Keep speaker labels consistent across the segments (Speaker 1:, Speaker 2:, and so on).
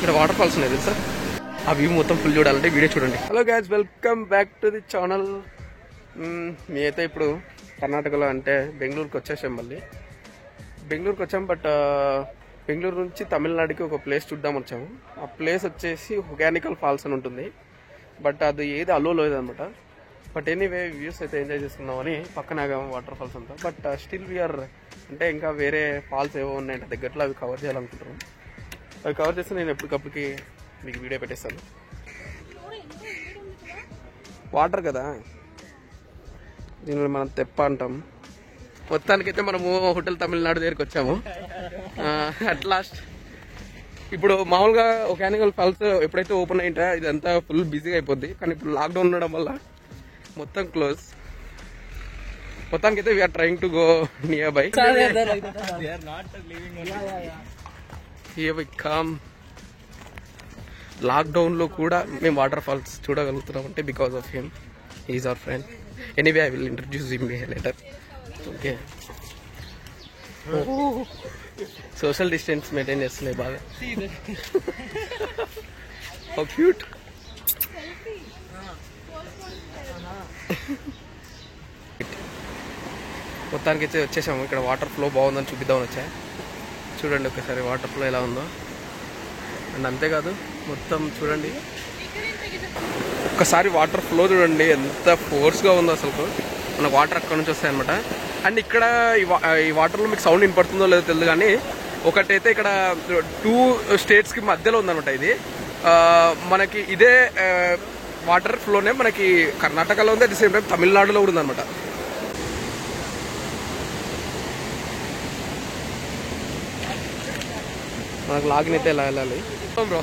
Speaker 1: ఇక్కడ water falls ఉన్నాయి తెలుసా. ఆ వ్యూ మొత్తం ఫుల్ చూడాలంటే వీడియో చూడండి. Hello guys, welcome back to the channel. మీ అయితే ఇప్పుడు కర్ణాటకలో అంటే బెంగళూరుకి వచ్చేసాం. మళ్ళీ బెంగళూరుకి వచ్చాం. బట్ బెంగళూరు నుంచి తమిళనాడుకి ఒక ప్లేస్ చూద్దాం వచ్చాము. ఆ ప్లేస్ వచ్చేసి హొగానికల్ ఫాల్స్ అని ఉంటుంది. బట్ అది ఏది అలో లేదనమాట. బట్ ఎనీవే వ్యూస్ అయితే ఎంజాయ్ చేస్తున్నామని పక్కన వాటర్ ఫాల్స్ అంతా. బట్ స్టిల్ వీఆర్ అంటే ఇంకా వేరే ఫాల్స్ ఏవో ఉన్నాయంటే దగ్గరలో అవి కవర్ చేయాలనుకుంటున్నాం. అవి కవర్ చేస్తే నేను ఎప్పటికప్పటికి మీకు వీడియో పెట్టేస్తాను. వాటర్ కదా, దీనిలో మనం తెప్ప అంటాం. మొత్తానికైతే మనము హోటల్ తమిళనాడు దగ్గరికి వచ్చాము. అట్ లాస్ట్ ఇప్పుడు మామూలుగా హొగానికల్ ఫాల్స్ ఎప్పుడైతే ఓపెన్ అయింటే ఇదంతా ఫుల్ బిజీగా అయిపోద్ది. కానీ ఇప్పుడు లాక్డౌన్ ఉండడం వల్ల మొత్తం క్లోజ్. మొత్తానికైతే we're trying to go nearby. Here we come. Lockdown లో కూడా మేము వాటర్ ఫాల్స్ చూడగలుగుతున్నాం అంటే because of him. He's our friend. Anyway I will introduce him later. Okay, social distance maintain చేస్తున్నాయి బాగా. How cute. మొత్తానికి అయితే వచ్చేసాము. ఇక్కడ వాటర్ ఫ్లో బాగుందని చూపిద్దామని వచ్చా. చూడండి ఒకసారి వాటర్ ఫ్లో ఎలా ఉందో. అండ్ అంతేకాదు మొత్తం చూడండి ఒక్కసారి వాటర్ ఫ్లో చూడండి ఎంత ఫోర్స్గా ఉందో అసలు. మనకు వాటర్ అక్కడ నుంచి వస్తాయన్నమాట. అండ్ ఇక్కడ ఈ వాటర్లో మీకు సౌండ్ వినపడుతుందో లేదో తెలియదు, కానీ ఒకటైతే ఇక్కడ 2 స్టేట్స్కి మధ్యలో ఉందన్నమాట. ఇది మనకి ఇదే వాటర్ ఫ్లోనే మనకి కర్ణాటకలో ఉంది, అట్ ది సేమ్ టైం తమిళనాడులో కూడా ఉందన్నమాట. మనకు లాగిన్ అయితే ఎలా వెళ్ళాలి బ్రో.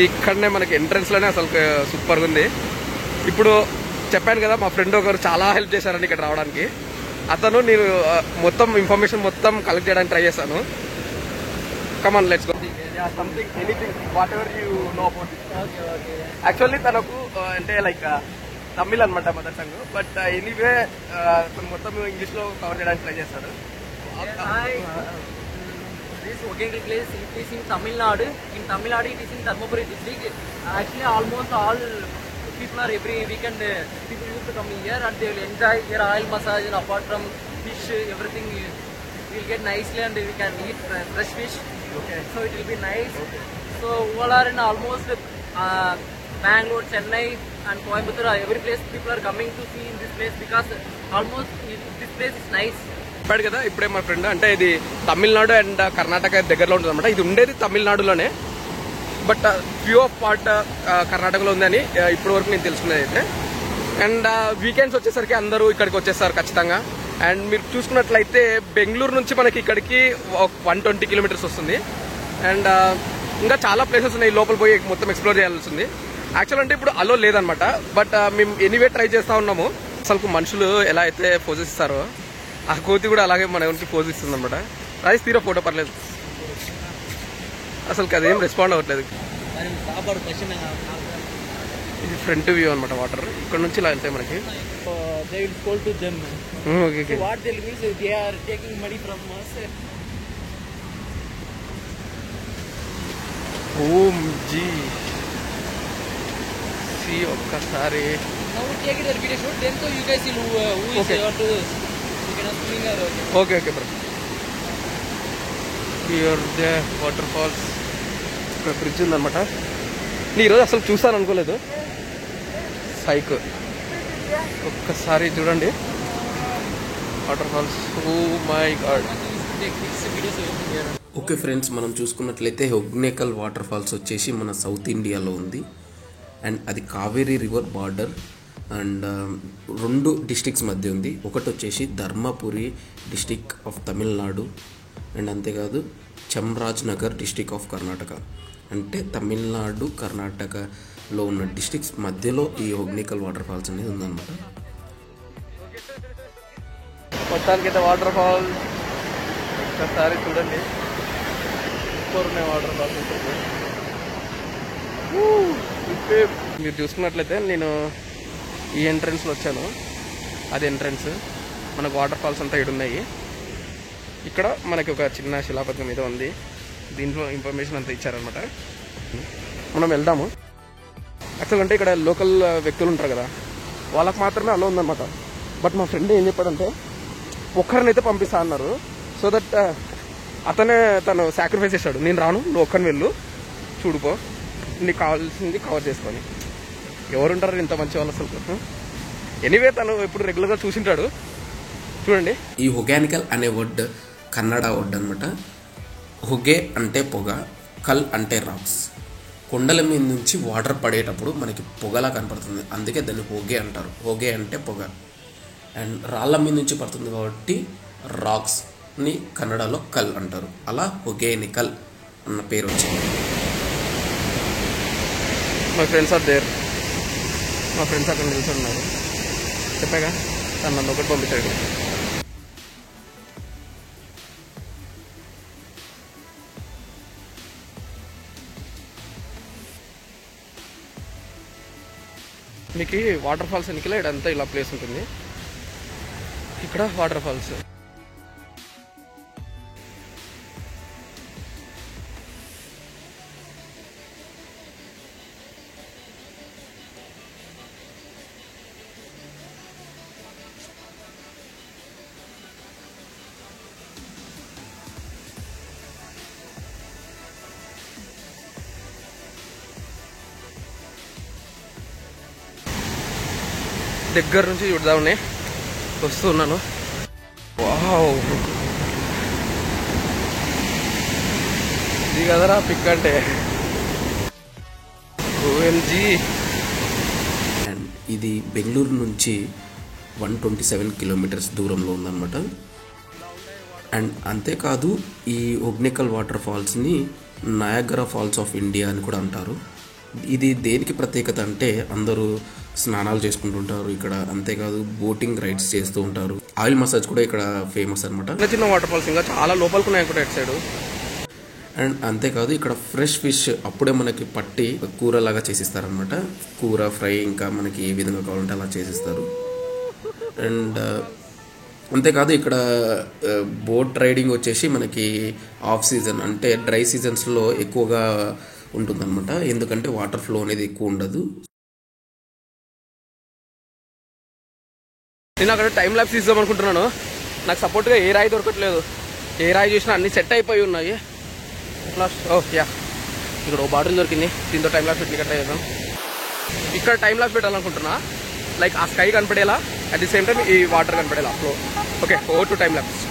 Speaker 1: ఇక్కడనే మనకి ఎంట్రన్స్ లోనే అసలు సూపర్గా ఉంది. ఇప్పుడు చెప్పాను కదా, మా ఫ్రెండ్ ఒకరు చాలా హెల్ప్ చేశారని ఇక్కడ రావడానికి. అతను నేను మొత్తం ఇన్ఫర్మేషన్ మొత్తం కలెక్ట్ చేయడానికి ట్రై చేశాను. Come on let's go. Something anything what ever you know about it. Actually తనకు అంటే లైక్ తమిళ్ అనమాట మదర్ టంగ్. బట్ ఎనీవే తను మొత్తం ఇంగ్లీష్ లో కవర్ చేయడానికి ట్రై చేస్తాడు.
Speaker 2: This Hoggangal place, it is in Tamil Nadu. In Tamil Nadu, it is in Dharmapuri district. Actually, almost all people are every weekend. People used to come here and they will enjoy their oil massage. And apart from fish, everything will get nicely and we can eat fresh fish. Okay. So it will be nice. Okay. So all are in almost Bangalore, Chennai, and Coimbatore. Every place people are coming to see in this place because almost this place is nice.
Speaker 1: చెప్పాడు కదా ఇప్పుడే మా friend. అంటే ఇది Tamil Nadu and Karnataka దగ్గరలో ఉంటుంది అనమాట. ఇది ఉండేది తమిళనాడులోనే, బట్ ఫ్యూ ఆఫ్ పార్ట్ కర్ణాటకలో ఉందని ఇప్పటి వరకు నేను తెలుసుకునేది అయితే. అండ్ వీకెండ్స్ వచ్చేసరికి అందరూ ఇక్కడికి వచ్చేస్తారు ఖచ్చితంగా. అండ్ మీరు చూసుకున్నట్లయితే బెంగళూరు నుంచి మనకి ఇక్కడికి 120 కిలోమీటర్స్ వస్తుంది. అండ్ ఇంకా చాలా ప్లేసెస్ ఉన్నాయి లోపల పోయి మొత్తం ఎక్స్ప్లోర్ చేయాల్సి ఉంది. యాక్చువల్ అంటే ఇప్పుడు అలో లేదనమాట. బట్ మేము ఎనీవే ట్రై చేస్తూ ఉన్నాము. అసలు మనుషులు ఎలా అయితే పోజెస్ ఇస్తారో ఆ కోతి కూడా అలాగే మన ఎవరికి పోజ్ ఇస్తుంది అనమాట. రైస్ తీరా ఫోటో పర్లేదు, అసలు అదేం రెస్పాండ్ అవ్వట్లేదు. ఇది ఫ్రంట్ వ్యూ అనమాట. వాటర్ ఇక్కడ నుంచి ఇలా వెళ్తాయి మనకి. ఓం జీ ఒక్కసారి okay okay bro. Here the waterfalls. ఇక్కడ బ్రిడ్జ్ ఉందన్నమాట. నేను ఈరోజు అసలు చూస్తాను అనుకోలేదు. సైక్ ఒక్కసారి చూడండి waterfalls. Oh my god. Okay friends, మనం చూసుకున్నట్లయితే హొగ్నేకల్ వాటర్ ఫాల్స్ వచ్చేసి మన సౌత్ ఇండియాలో ఉంది. అండ్ అది Kaveri river border and 2 districts మధ్య ఉంది. ఒకటి వచ్చేసి Dharmapuri district of Tamil Nadu and అంతేకాదు చమ్రాజ్ నగర్ డిస్ట్రిక్ట్ ఆఫ్ కర్ణాటక. అంటే తమిళనాడు కర్ణాటకలో ఉన్న డిస్ట్రిక్ట్స్ మధ్యలో ఈ హొగ్నేకల్ వాటర్ ఫాల్స్ అనేది ఉందన్నమాట. మొత్తానికైతే వాటర్ ఫాల్స్ ఒకసారి చూడండి. సూపర్ ఉన్నాయి వాటర్ ఫాల్స్. మీరు చూసుకున్నట్లయితే నేను ఈ ఎంట్రన్స్లో వచ్చాను. అది ఎంట్రన్స్. మనకు వాటర్ ఫాల్స్ అంతా ఇక్కడ ఉన్నాయి. ఇక్కడ మనకి ఒక చిన్న శిలాపథకం మీద ఉంది. దీంట్లో ఇన్ఫర్మేషన్ అంతా ఇచ్చారనమాట. మనం వెళ్దాము. యాక్చువల్గా అంటే ఇక్కడ లోకల్ వ్యక్తులు ఉంటారు కదా, వాళ్ళకి మాత్రమే అలో ఉందన్నమాట. బట్ మా ఫ్రెండ్ ఏం చెప్పాడంటే ఒక్కరినైతే పంపిస్తా అన్నారు. సో దట్ తను సాక్రిఫైస్ చేశాడు. నేను రాను, నువ్వు ఒక్కరిని వెళ్ళు, చూడుపో, నీకు కావాల్సింది కవర్ చేసుకొని. ఎవరుంటారు ఇంత మంచి వాళ్ళు అసలు. ఎనీవే తను ఎప్పుడు రెగ్యులర్గా చూసింటాడు. చూడండి,
Speaker 3: ఈ హొగానికల్ అనే వర్డ్ కన్నడ వర్డ్ అనమాట. హొగే అంటే పొగ, కల్ అంటే రాక్స్. కొండల మీద నుంచి వాటర్ పడేటప్పుడు మనకి పొగలా కనపడుతుంది, అందుకే దాన్ని హొగే అంటారు. హొగే అంటే పొగ. అండ్ రాళ్ళ మీద నుంచి పడుతుంది కాబట్టి రాక్స్ని కన్నడలో కల్ అంటారు. అలా హొగేనికల్ అన్న పేరు వచ్చింది.
Speaker 1: మా ఫ్రెండ్స్ ఆర్ దేర్. మా ఫ్రెండ్స్ అక్కడ నిల్చున్నారు. చెప్పాగా తను నన్ను ఒకటి పంపించాడు. మీకు వాటర్ ఫాల్స్ ఎన్నికలే ఇదంతా ఇలా ప్లేస్ ఉంటుంది. ఇక్కడ వాటర్ ఫాల్స్. దగ్గర నుంచి చూద్దామని వస్తున్నాను. వావ్, ఇది కదరా పిక్ అంటే. ఓఎంజీ.
Speaker 3: అండ్ ఇది బెంగళూరు నుంచి 127 కిలోమీటర్స్ దూరంలో ఉందన్నమాట. అండ్ అంతేకాదు ఈ హొగేనికల్ వాటర్ ఫాల్స్ని నయాగరా ఫాల్స్ ఆఫ్ ఇండియా అని కూడా అంటారు. ఇది దేనికి ప్రత్యేకత అంటే అందరూ స్నానాలు చేసుకుంటుంటారు ఇక్కడ. అంతేకాదు బోటింగ్ రైడ్స్ చేస్తూ ఉంటారు. ఆయిల్ మసాజ్ కూడా ఇక్కడ ఫేమస్ అనమాట.
Speaker 1: చిన్న చిన్న వాటర్ ఫాల్స్ ఇంకా చాలా లోపలికి ఉన్నాయి కూడా ఇటు సైడ్.
Speaker 3: అండ్ అంతేకాదు ఇక్కడ ఫ్రెష్ ఫిష్ అప్పుడే మనకి పట్టి కూరలాగా చేసిస్తారనమాట. కూర, ఫ్రై, ఇంకా మనకి ఏ విధంగా కావాలంటే అలా చేసిస్తారు. అండ్ అంతేకాదు ఇక్కడ బోట్ రైడింగ్ వచ్చేసి మనకి ఆఫ్ సీజన్ అంటే డ్రై సీజన్స్లో ఎక్కువగా ఉంటుందన్నమాట. ఎందుకంటే వాటర్ ఫ్లో అనేది ఎక్కువ ఉండదు.
Speaker 1: నేను అక్కడ టైం ల్యాప్స్ ఇద్దాం అనుకుంటున్నాను. నాకు సపోర్ట్గా ఏ రాయి దొరకట్లేదు. ఏ రాయి చూసినా అన్ని సెట్ అయిపోయి ఉన్నాయి. యా, ఇక్కడ ఓ బాటిల్ దొరికింది. దీంతో టైం ల్యాప్స్ పెట్టి ట్రై చేద్దాం. ఇక్కడ టైం ల్యాప్స్ పెట్టాలనుకుంటున్నా. లైక్ ఆ స్కై కనపడేలా, అట్ ది సేమ్ టైం ఈ వాటర్ కనపడేలా flow. Okay, oh two time lapse.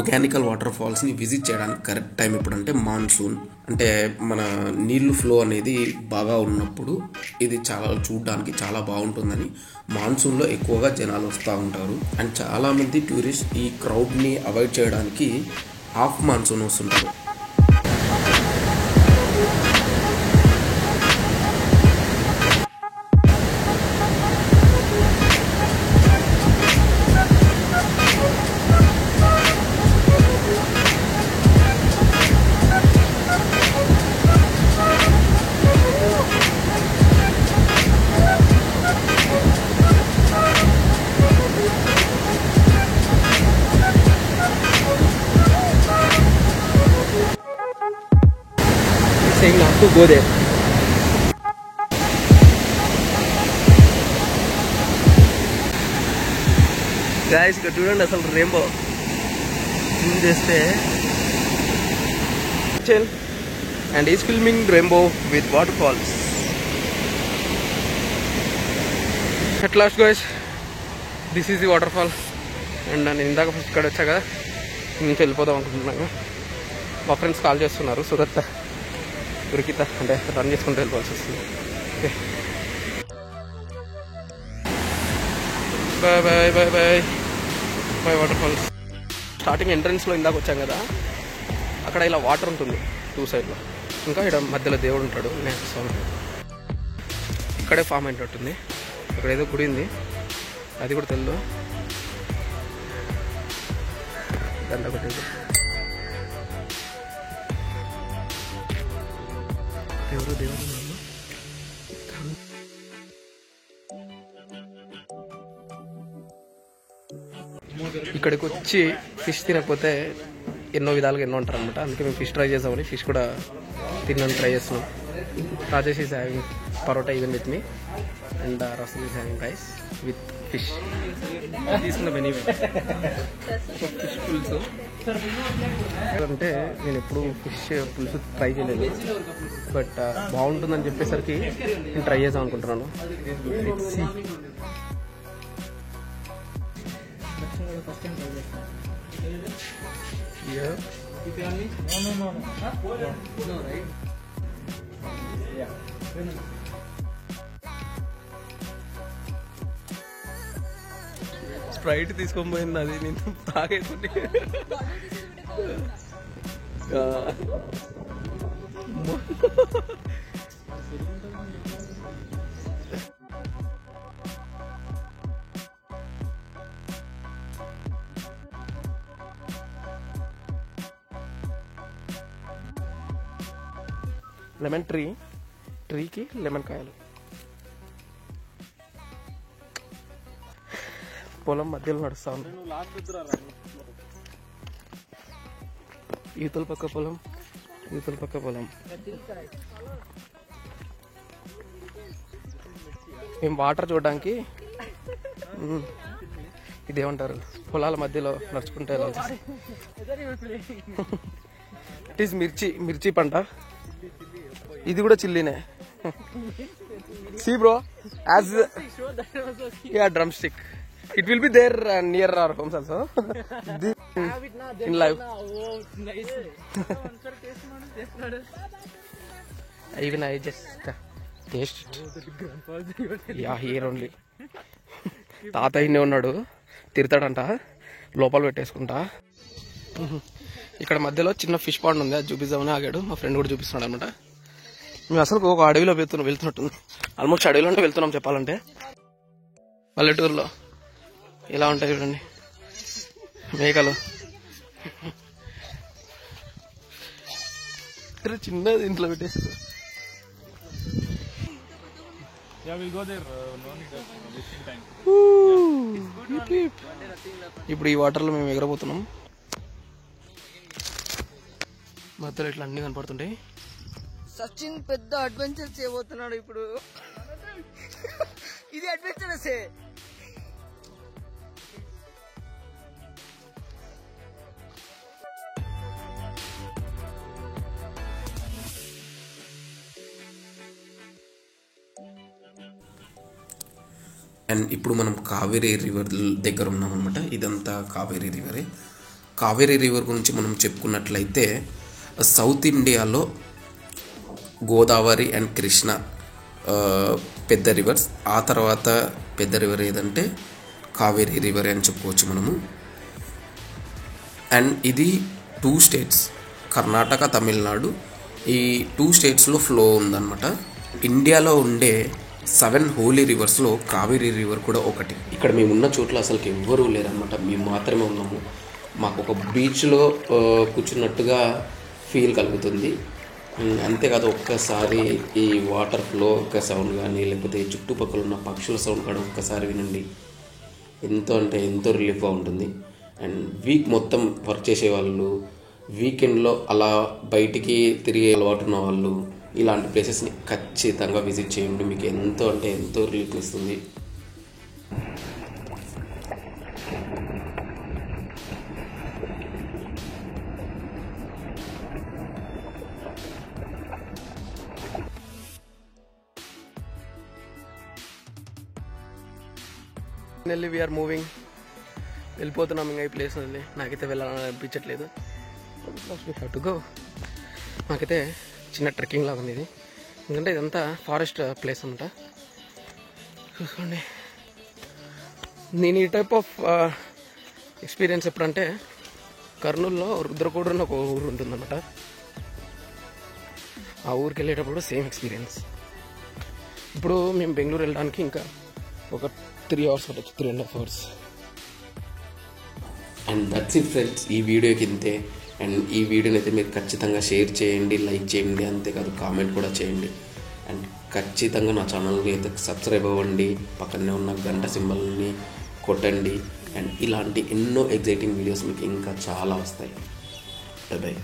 Speaker 3: Hogenakkal water ఫాల్స్ని విజిట్ చేయడానికి కరెక్ట్ టైం ఎప్పుడంటే మాన్సూన్. అంటే మన నీళ్లు ఫ్లో అనేది బాగా ఉన్నప్పుడు ఇది చాలా చూడడానికి చాలా బాగుంటుందని మాన్సూన్లో ఎక్కువగా జనాలు వస్తూ ఉంటారు. అండ్ చాలామంది టూరిస్ట్ ఈ క్రౌడ్ని అవాయిడ్ చేయడానికి ఆఫ్ మాన్సూన్ వస్తుంటారు.
Speaker 1: Saying not to go there. Guys, ఇక్కడ చూడండి అసలు రెయిన్బో జూమ్ చేస్తే. And he's filming rainbow with waterfalls. At last guys this is the water fall. And నేను ఇందాక ఫస్ట్ ఇక్కడ వచ్చా కదా, నుంచి వెళ్ళిపోదాం అనుకుంటున్నాను. మా ఫ్రెండ్స్ కాల్ చేస్తున్నారు, సురత్ ఉరికిత అంటే రన్ చేసుకుంటూ వెళ్ళిపోవాల్సి వస్తుంది. Okay bye bye bye bye bye. Waterfalls starting ఎంట్రన్స్లో ఇందాక వచ్చాం కదా, అక్కడ ఇలా వాటర్ ఉంటుంది 2 సైడ్లో. ఇంకా ఇక్కడ మధ్యలో దేవుడు ఉంటాడు, స్వామి. ఇక్కడే ఫామ్ అయినట్టుంది. అక్కడ ఏదో గుడి ఉంది, అది కూడా తెలియదు. దండ కొట్టేది ఎవరు దేవుడు. ఇక్కడికి వచ్చి ఫిష్ తినకపోతే ఎన్నో విధాలుగా ఎన్నో ఉంటారు అనమాట. అందుకే మేము ఫిష్ ట్రై చేసామని ఫిష్ కూడా తినడానికి ట్రై చేస్తున్నాం. Rajesh is having parotta even with me, and Russell is having rice with fish. తీసుకున్న బెనిఫిట్ ఫిష్ పులుసు అంటే నేను ఎప్పుడు ఫిష్ పులుసు ట్రై చేయలేదు, బట్ బాగుంటుందని చెప్పేసరికి నేను ట్రై చేద్దాం అనుకుంటున్నాను. Yeah. No, right? Yeah. Sprite తీసుకొని పోయింది, అది నేను తాగేస్తుంది. లెమన్ ట్రీకి లెమన్ కాయలు. పొలం మధ్యలో నడుస్తా ఉంది. ఈతల పక్క పొలం, ఈతల పక్క పొలం. మేము వాటర్ చూడడానికి ఇదేమంటారు, పొలాల మధ్యలో నడుచుకుంటూ వెళ్ళాల్సి. ఇట్ ఈస్ మిర్చి పంట. ఇది కూడా చిల్లీనే. See bro, as yeah, drumstick. It will be there near our homes also. In live. Even I just taste it. Yeah, here only. తాతయ్యనే ఉన్నాడు, తిడతాడంట, లోపల పెట్టేసుకుంటా. ఇక్కడ మధ్యలో చిన్న ఫిష్ పాండ్ ఉంది, అది చూపిద్దామని ఆగాడు. మా ఫ్రెండ్ కూడా చూపిస్తున్నాడు అనమాట. మేము అసలు ఒక అడవిలో వెళ్తున్నట్టుంది. ఆల్మోస్ట్ అడవిలోనే వెళ్తున్నాం చెప్పాలంటే. పల్లెటూరులో ఇలా ఉంటాయి చూడండి మేకలు. చిన్నది ఇంట్లో పెట్టేసి. ఇప్పుడు ఈ వాటర్లో మేము ఎగరబోతున్నాం. మధ్యలో ఇట్లా అన్ని కనపడుతుంటాయి.
Speaker 4: సచిన్ పెద్ద అడ్వెంచర్ చేయబోతున్నాడు ఇప్పుడు. ఇది అడ్వెంచరసే.
Speaker 3: అండ్ ఇప్పుడు మనం కావేరీ రివర్ దగ్గర ఉన్నాం అనమాట. ఇదంతా కావేరీ రివరే. కావేరీ రివర్ గురించి మనం చెప్పుకున్నట్లయితే సౌత్ ఇండియాలో గోదావరి అండ్ కృష్ణ పెద్ద రివర్స్. ఆ తర్వాత పెద్ద రివర్ ఏదంటే కావేరీ రివర్ అని చెప్పుకోవచ్చు మనము. అండ్ ఇది 2 స్టేట్స్, కర్ణాటక, తమిళనాడు, ఈ 2 స్టేట్స్లో ఫ్లో ఉందన్నమాట. ఇండియాలో ఉండే 7 హోలీ రివర్స్లో కావేరీ రివర్ కూడా ఒకటి. ఇక్కడ మేము ఉన్న చోట్ల అసలు ఎవ్వరూ లేరనమాట, మేము మాత్రమే ఉన్నాము. మాకు ఒక బీచ్లో కూర్చున్నట్టుగా ఫీల్ కలుగుతుంది. అంతేకాదు ఒక్కసారి ఈ వాటర్ ఫ్లో ఒక్క సౌండ్ కానీ, లేకపోతే చుట్టుపక్కల ఉన్న పక్షుల సౌండ్ కూడా ఒక్కసారి వినండి. ఎంతో అంటే ఎంతో రిలీఫ్గా ఉంటుంది. అండ్ వీక్ మొత్తం వర్క్ చేసేవాళ్ళు, వీకెండ్లో అలా బయటికి తిరిగే అలవాటు ఉన్న వాళ్ళు ఇలాంటి ప్లేసెస్ని ఖచ్చితంగా విజిట్ చేయండి. మీకు ఎంతో అంటే ఎంతో రిలీఫ్ ఇస్తుంది.
Speaker 1: Finally we're moving. వెళ్ళిపోతున్నాం ఇంకా ఈ ప్లేస్ వదిలి. నాకైతే వెళ్ళాలని అనిపించట్లేదు. To go. నాకైతే చిన్న ట్రెక్కింగ్ లాగా ఉంది ఇది, ఎందుకంటే ఇదంతా ఫారెస్ట్ ప్లేస్ అనమాట. చూసుకోండి, నేను ఈ టైప్ ఆఫ్ ఎక్స్పీరియన్స్ ఎప్పుడంటే కర్నూలులో రుద్రకూడు అని ఒక ఊరు ఉంటుందన్నమాట. ఆ ఊరికి వెళ్ళేటప్పుడు సేమ్ ఎక్స్పీరియన్స్. ఇప్పుడు మేము బెంగళూరు వెళ్ళడానికి ఇంకా ఒక 3 hours పట్టచ్చు, 3.5 hours.
Speaker 3: And that's it friends, ఈ వీడియోకి ఇంతే. అండ్ ఈ వీడియోని అయితే మీరు ఖచ్చితంగా షేర్ చేయండి, లైక్ చేయండి, అంతేకాదు కామెంట్ కూడా చేయండి. అండ్ ఖచ్చితంగా నా ఛానల్ని అయితే సబ్స్క్రైబ్ అవ్వండి, పక్కనే ఉన్న గంట సింబల్ని కొట్టండి. అండ్ ఇలాంటి ఎన్నో ఎగ్జైటింగ్ వీడియోస్ మీకు ఇంకా చాలా వస్తాయి. By by.